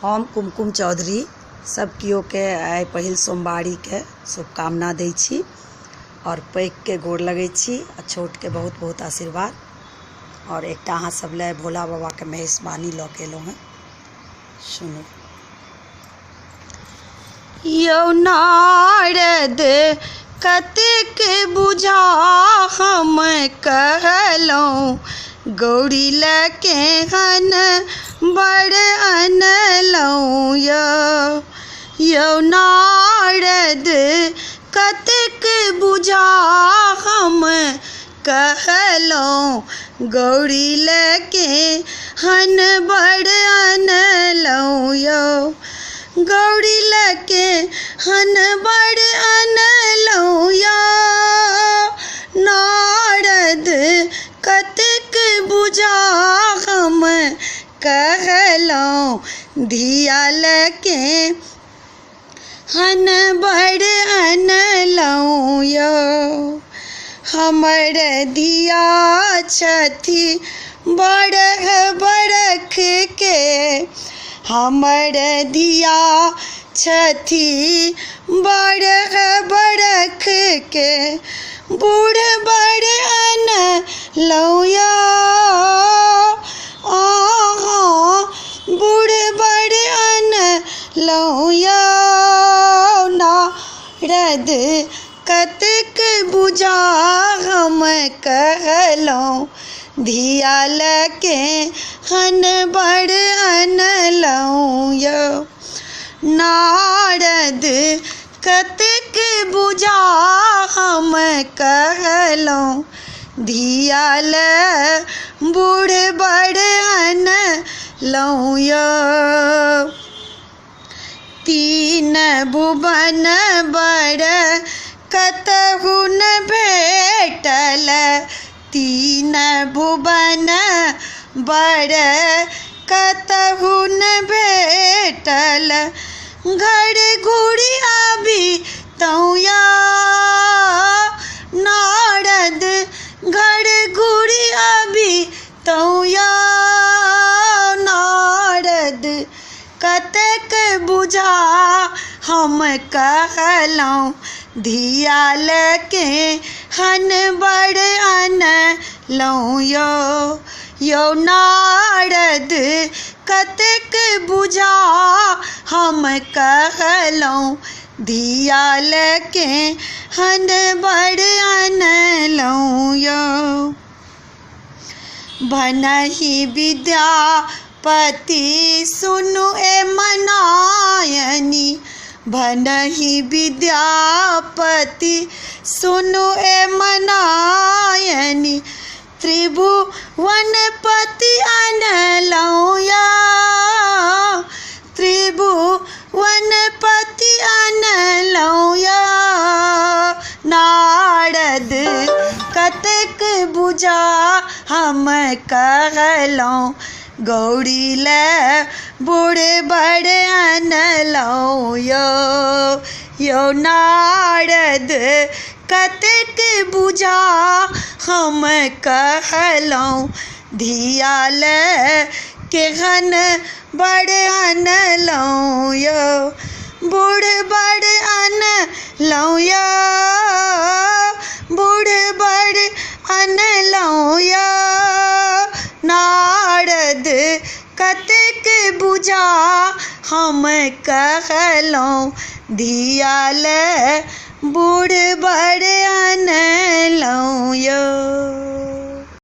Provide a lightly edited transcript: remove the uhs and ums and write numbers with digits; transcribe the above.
हम कुमकुम चौधरी सब कियो के आइ पहिल सोमवारी के शुभकामना दै छी और पैघ के गोर लगै छी आ छोट के बहुत बहुत आशीर्वाद। और एकटा अहाँ सब ले भोला बाबा के मेहरबानी लऽ के एलहुँ हैं, सुनू। यौ नारद कतेक बुझा हम कहलहुँ, गौरी लऽ के हन बड़ अनलहुँ। यौ नारद कतेक बुझा हम कहलहुँ, गौरी लऽ के हन बड़ अनलहुँ। यौ गौरी लऽ के हन बड़ अनलहुँ। नारद कतेक बुझा हम कहलहुँ, धिया लऽ के हन बड़ अनलहुँ। यौ हमर धिया छथि बरख बरख के, हमर धिया छथि बरख बरख के, बूढ़ बड़ अनलहुँ। बूढ़ बड़ अनलहुँ। नारद कतेक बुझा हम कहलहुँ, धिया लऽ के हन बड़ अनलहुँ। यौ नारद कतेक बुझा हम कहलहुँ, धिया लऽ बूढ़ बड़ अनलहुँ। यौ तीन भुवन बड़ कतहु न भेटल, तीन भुवन बड़ कतहु न भेटल, घर घुरि आबितहुँ। नारद घर घुरि आबितहुँ। नारद कतेक बुझा हम कहलहुँ, धिया लऽ के हन बड़ अनलहुँ। यौ नारद कतेक बुझा हम कहलहुँ, धिया लऽ के हन बड़ अनलहुँ। यौ भनहि विद्यापति सुनु ए मनायनी, भनहि विद्यापति सुनु ए मनायनी, त्रिभुवनपति अनलहुँ। त्रिभुवनपति अनलहुँ। नारद कतेक बुझा हम कहलहुँ, गौरी लऽ बूढ़ बड़ अनलहुँ। यौ नारद कतेक बुझा हम कहलहुँ, धिया लऽ के हन बड़ अनलहुँ। यौ बूढ़ बड़ अनलहुँ। बूढ़ बड़ अनलहुँ। नारद कतेक बुझा हम कहलहुँ, धिया लऽ बूढ़ बड़ अनलहुँ।